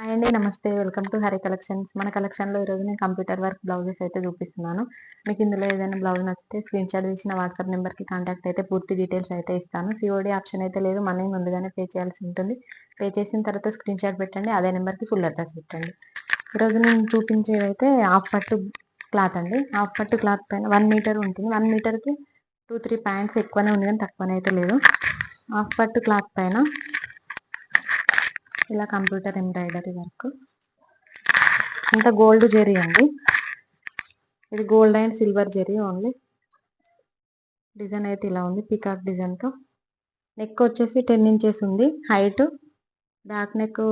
Hi అండి. నమస్తే. Welcome to Hari collections. మన కలెక్షన్‌లో ఈరోజు నేను కంప్యూటర్ వర్క్ బ్లౌజెస్ అయితే చూపిస్తున్నాను. మీకు ఇందులో ఏదైనా బ్లౌజ్ నచ్చితే స్క్రీన్‌షాట్ తీసి నా వాట్సాప్ నెంబర్‌కి కాంటాక్ట్ అయితే పూర్తి డీటెయిల్స్ అయితే ఇస్తాను. సీఓడీ ఆప్షన్ అయితే లేదు. మనీ ముందుగానే పే చేయాల్సి ఉంటుంది. పే చేసిన తర్వాత స్క్రీన్‌షాట్ పెట్టండి. అదే నెంబర్‌కి ఫుల్ అడ్రస్ పెట్టండి. ఈరోజు నేను చూపించేవైతే హాఫ్ పట్టు క్లాత్ అండి. హాఫ్ పట్టు క్లాత్ పైన 1 మీటర్ ఉంటుంది. 1 మీటర్‌కి 2, 3 పాయింట్స్ ఎక్కువనే ఉంది కానీ తక్కువనైతే లేదు. హాఫ్ పట్టు క్లాత్ పైన ఇలా కంప్యూటర్ ఎంబ్రాయిడరీ వర్క్, ఇంత గోల్డ్ జెరీ అండి. ఇది gold and silver zari only. Design అయితే ఇలా ఉంది పీకాక్ డిజైన్తో. నెక్ వచ్చేసి 10 ఇంచెస్ ఉంది height. Back neck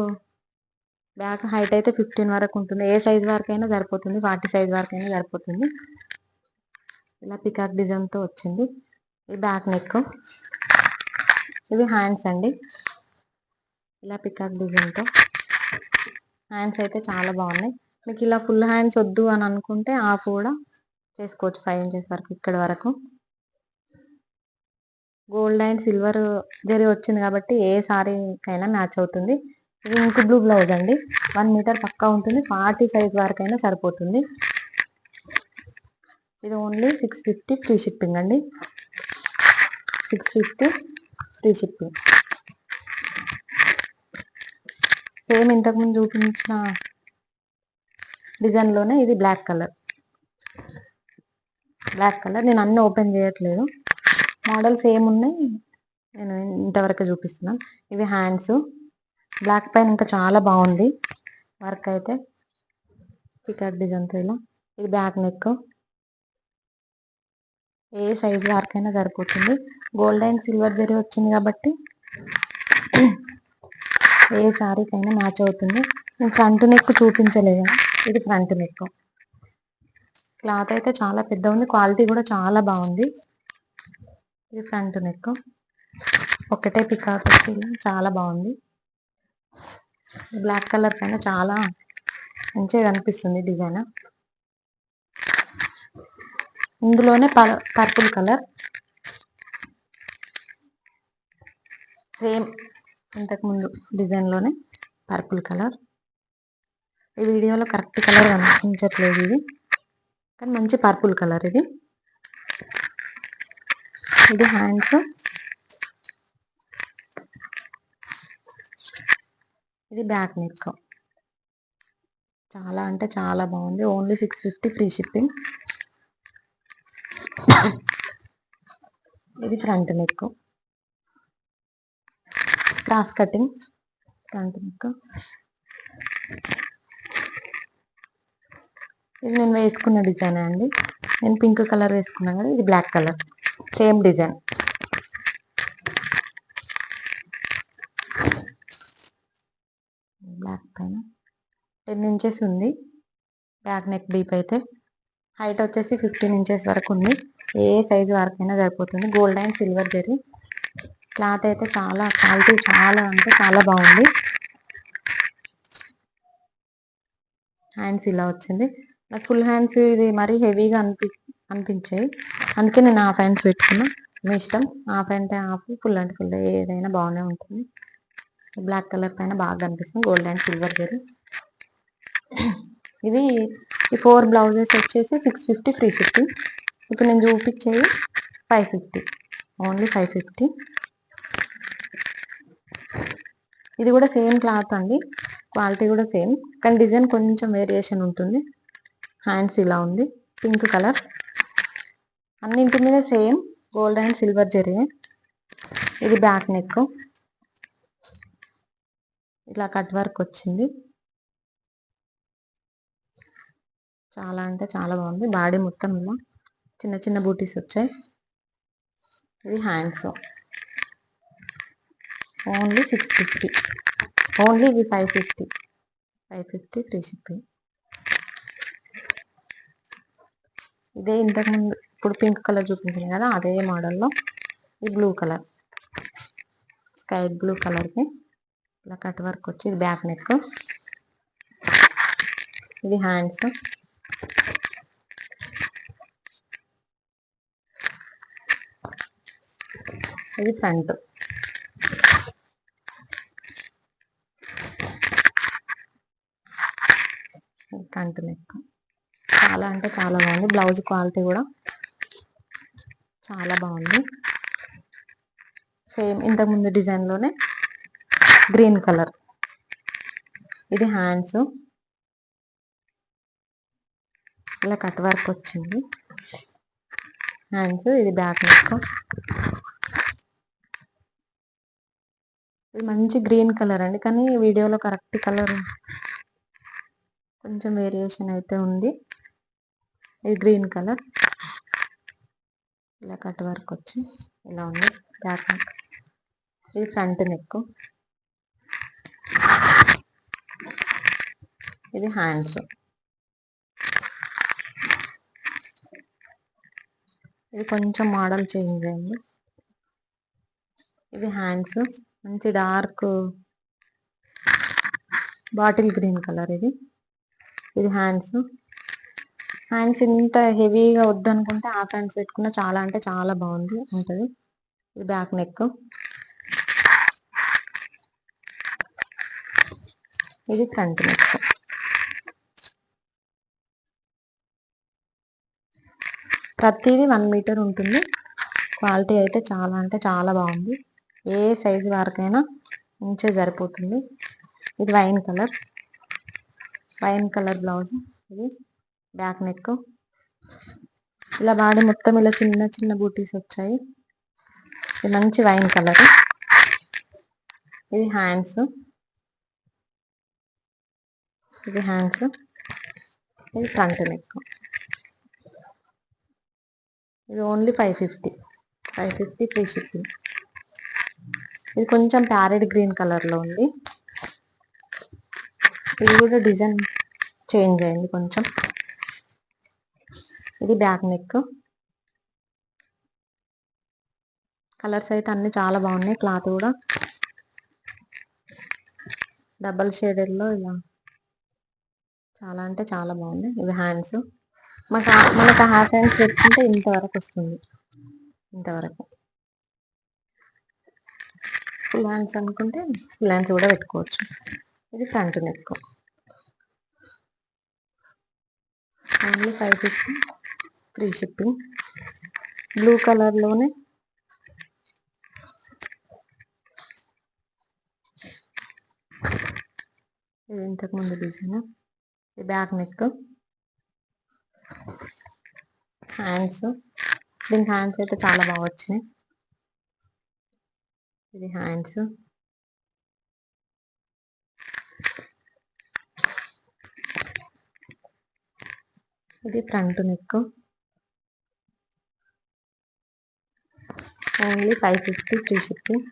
back height అయితే 15 వరకు ఉంటుంది. ఏ సైజ్ వరకు అయినా సరిపోతుంది. 40 సైజ్ వరకు అయినా సరిపోతుంది. ఇలా పీకాక్ డిజైన్తో వచ్చింది. ఇది బ్యాక్ నెక్. ఇది హ్యాండ్స్ అండి. ఇలా పీకాక్ డిజైన్తో హ్యాండ్స్ అయితే చాలా బాగున్నాయి. మీకు ఇలా ఫుల్ హ్యాండ్స్ వద్దు అని అనుకుంటే హాఫ్ కూడా చేసుకోవచ్చు. 5 ఇంచెస్ వరకు ఇక్కడ వరకు. గోల్డ్ అండ్ సిల్వర్ జరీ వచ్చింది కాబట్టి ఏ సారీకైనా మ్యాచ్ అవుతుంది. ఇది ఇంక్ బ్లూ బ్లౌజ్ అండి. 1 మీటర్ పక్కా ఉంటుంది. 40 సైజ్ వరకు అయినా సరిపోతుంది. ఇది ఓన్లీ 650 ఫ్రీ షిప్పింగ్ అండి. 650 ఫ్రీ షిప్పింగ్. సేమ్ ఇంతకుముందు చూపించిన డిజైన్లోనే ఇది బ్లాక్ కలర్. నేను అన్నీ ఓపెన్ చేయట్లేదు. మోడల్స్ ఏమున్నాయి నేను ఇంతవరకు చూపిస్తున్నాను. ఇవి హ్యాండ్స్. బ్లాక్ పైన ఇంకా చాలా బాగుంది వర్క్ అయితే పికాక్ డిజైన్తో ఇలా. ఇది బ్యాక్ నెక్. ఏ సైజ్ వరకైనా సరిపోతుంది. గోల్డ్ అండ్ సిల్వర్ జరీ వచ్చింది కాబట్టి ఏ సారీకైనా మ్యాచ్ అవుతుంది. నేను ఫ్రంట్ నెక్ చూపించలేదు. ఇది ఫ్రంట్ నెక్. క్లాత్ అయితే చాలా పెద్ద ఉంది. క్వాలిటీ కూడా చాలా బాగుంది. ఇది ఫ్రంట్ నెక్. ఒకటే పికాక్ వచ్చి చాలా బాగుంది. బ్లాక్ కలర్ పైన చాలా మంచిగా కనిపిస్తుంది డిజైన్. ఇందులోనే పర్పుల్ కలర్ సేమ్ ఇంతకుముందు డిజైన్లోనే పర్పుల్ కలర్. ఈ వీడియోలో కరెక్ట్ కలర్ కనిపించట్లేదు ఇది, కానీ మంచి పర్పుల్ కలర్ ఇది. ఇది హ్యాండ్స్. ఇది బ్యాక్ నెక్. చాలా అంటే చాలా బాగుంది. Only 650 free shipping. ఇది front neck. Cross cutting front neck. ఇది నేను వేసుకున్న డిజైన్ అండి. నేను పింక్ కలర్ వేసుకున్నాను కదా, ఇది black colour. Same design. Black పైన 10 ఇంచెస్ ఉంది బ్యాక్ నెక్ డీప్ అయితే. హైట్ వచ్చేసి 15 ఇంచెస్ వరకు ఉంది. ఏ సైజు వరకైనా సరిపోతుంది. Gold and silver zari. Cloth అయితే చాలా క్వాలిటీ చాలా అంటే చాలా బాగుంది. హ్యాండ్స్ ఇలా వచ్చింది. నాకు ఫుల్ హ్యాండ్స్ ఇది మరీ హెవీగా అనిపించాయి. అందుకే నేను హాఫ్ హ్యాండ్స్ పెట్టుకున్నా. మీ ఇష్టం. హాఫ్ అంటే హాఫ్, ఫుల్ అంటే ఫుల్, ఏదైనా బాగానే ఉంటుంది. బ్లాక్ కలర్ పైన బాగా కనిపిస్తుంది గోల్డ్ అండ్ సిల్వర్ జరీ. ఇది ఈ 4 బ్లౌజెస్ వచ్చేసి 650 ఫ్రీ షిప్పింగ్. ఇప్పుడు నేను చూపించేది 550. ఓన్లీ 550. ఇది కూడా సేమ్ క్లాత్ అండి. క్వాలిటీ కూడా సేమ్, కానీ డిజైన్ కొంచెం వేరియేషన్ ఉంటుంది. హ్యాండ్స్ ఇలా ఉంది. Pink colour. అన్నింటి మీద same gold and silver zari. ఇది బ్యాక్ నెక్. ఇలా కట్ వర్క్ వచ్చింది. చాలా అంటే చాలా బాగుంది. బాడీ మొత్తం ఇలా చిన్న చిన్న బూటీస్ వచ్చాయి. ఇది హ్యాండ్స్. ఓన్లీ 650. ఓన్లీ ఇది 550. 550 ఫ్రీ షిప్పింగ్. ఇదే ఇంతకుముందు ఇప్పుడు పింక్ కలర్ చూపించాను కదా, అదే మోడల్లో ఈ బ్లూ కలర్, స్కై బ్లూ కలర్కి ఇలా కట్ వర్క్ వచ్చి ఇది బ్యాక్ నెక్. ఇది హ్యాండ్స్. ఇది ఫ్రంట్. ఫ్రంట్ నెక్ చాలా అంటే చాలా బాగుంది. బ్లౌజ్ క్వాలిటీ కూడా చాలా బాగుంది. సేమ్ ఇంతకుముందు డిజైన్లోనే గ్రీన్ కలర్. ఇది హ్యాండ్స్, ఇలా కట్ వర్క్ వచ్చింది హ్యాండ్స్. ఇది బ్యాక్ నెక్. ఇది మంచి గ్రీన్ కలర్ అండి, కానీ వీడియోలో కరెక్ట్ కలర్ కొంచెం వేరియేషన్ అయితే ఉంది. ఇది గ్రీన్ కలర్, ఇలా కట్ వర్క్ వచ్చి ఇలా ఉంది బ్యాక్ నెక్. ఇది ఫ్రంట్ నెక్. ఇది హ్యాండ్స్. ఇది కొంచెం మోడల్ చేంజ్ అయింది. ఇది హ్యాండ్స్, మంచి డార్క్ బాటిల్ గ్రీన్ కలర్. ఇది హ్యాండ్స్. హ్యాండ్స్ ఇంత హెవీగా వద్దనుకుంటే హాఫ్ హ్యాండ్స్ పెట్టుకున్న చాలా అంటే చాలా బాగుంది ఉంటుంది. ఇది బ్యాక్ నెక్. ఇది ఫ్రంట్ నెక్. ప్రతిదీ 1 మీటర్ ఉంటుంది. క్వాలిటీ అయితే చాలా అంటే చాలా బాగుంది. ఏ సైజు వారికైనా మంచిగా సరిపోతుంది. ఇది వైన్ కలర్ బ్లౌజ్. ఇది బ్యాక్ నెక్. ఇలా బాడీ మొత్తం ఇలా చిన్న చిన్న బూటీస్ వచ్చాయి. ఇది మంచి వైన్ కలర్. ఇది హ్యాండ్స్. ఇది హ్యాండ్స్. ఇది ఫ్రంట్ నెక్. ఇది ఓన్లీ 550 ఫ్రీ షిప్పింగ్. ఇది కొంచెం ప్యారెట్ గ్రీన్ కలర్లో ఉంది. ఇది కూడా డిజైన్ చేంజ్ అయింది కొంచెం. ఇది బ్యాక్ నెక్. కలర్స్ అయితే అన్ని చాలా బాగున్నాయి. క్లాత్ కూడా డబల్ షేడెడ్లో ఇలా చాలా అంటే చాలా బాగుంది. ఇది హ్యాండ్స్. మనకు హాఫ్ హ్యాండ్స్ పెట్టుకుంటే ఇంతవరకు వస్తుంది. ఇంతవరకు ఫుల్ హ్యాండ్స్ అనుకుంటే ఫుల్ హ్యాండ్స్ కూడా పెట్టుకోవచ్చు. ఇది front neck. Only 550 free shipping. Blue కలర్లోనే ఇది ఇంతకుముందు డిజైన్. ఇది బ్యాక్ నెక్. హ్యాండ్స్. దీనికి హ్యాండ్స్ అయితే చాలా బాగా వచ్చినాయి. ఇది హ్యాండ్స్. ఇది front neck. Only 550 free shipping.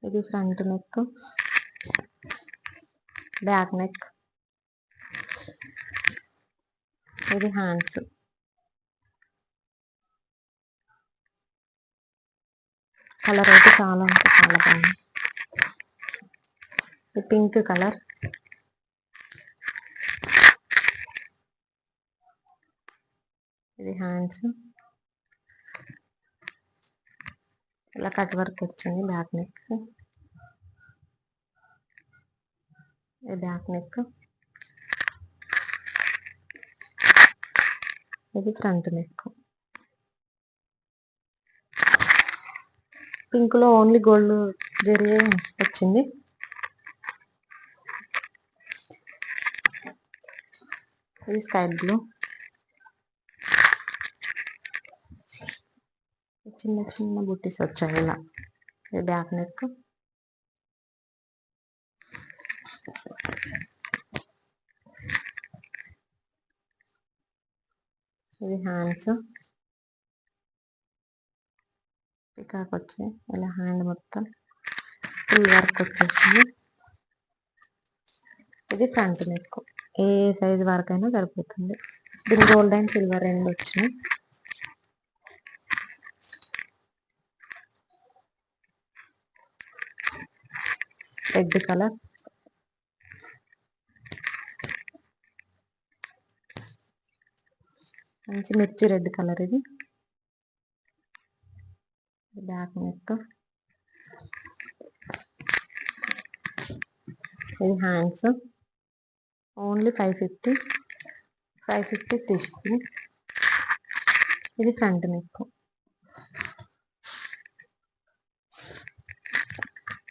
ఇది ఫ్రంట్ నెక్, బ్యాక్ నెక్. ఇది హ్యాండ్స్. కలర్ అయితే చాలా అంటే చాలా బాగుంది. ఇది పింక్ కలర్. ఇది హ్యాండ్స్. ఇలా కట్ వర్క్ వచ్చింది బ్యాక్ నెక్. ఇది బ్యాక్ నెక్. ఇది ఫ్రంట్ నెక్. పింక్ లో ఓన్లీ గోల్డ్ జరీ వచ్చింది. ఇది స్కై బ్లూ. చిన్న చిన్న బుట్టీస్ వచ్చాయి ఇలా. ఇది బ్యాక్ నెక్. ఇది హ్యాండ్స్. పికాక్ వచ్చాయి ఇలా హ్యాండ్ మొత్తం ఫుల్ వర్క్ వచ్చేసింది. ఇది ఫ్రంట్ నెక్. ఏ సైజ్ వరకైనా సరిపోతుంది. దీని గోల్డ్ అండ్ సిల్వర్ రెండు వచ్చినాయి. Red colour. మంచి మిర్చి రెడ్ కలర్. ఇది బ్యాక్ నెక్. ఇది హ్యాండ్స్ ఓన్లీ 550. 550 తీసుకుని. ఇది ఫ్రంట్ నెక్.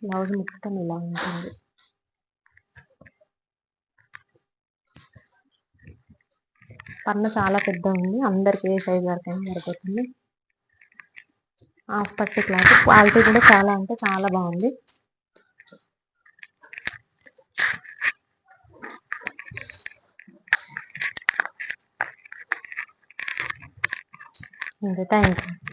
బ్లౌజ్ మొత్తం ఇలా ఉంటుంది. పన్ను చాలా పెద్ద ఉంది, అందరికి ఏ సైజ్ వరకైనా సరిపోతుంది. హాఫ్ పట్టి క్లాత్ క్వాలిటీ కూడా చాలా అంటే చాలా బాగుంది. Thank you.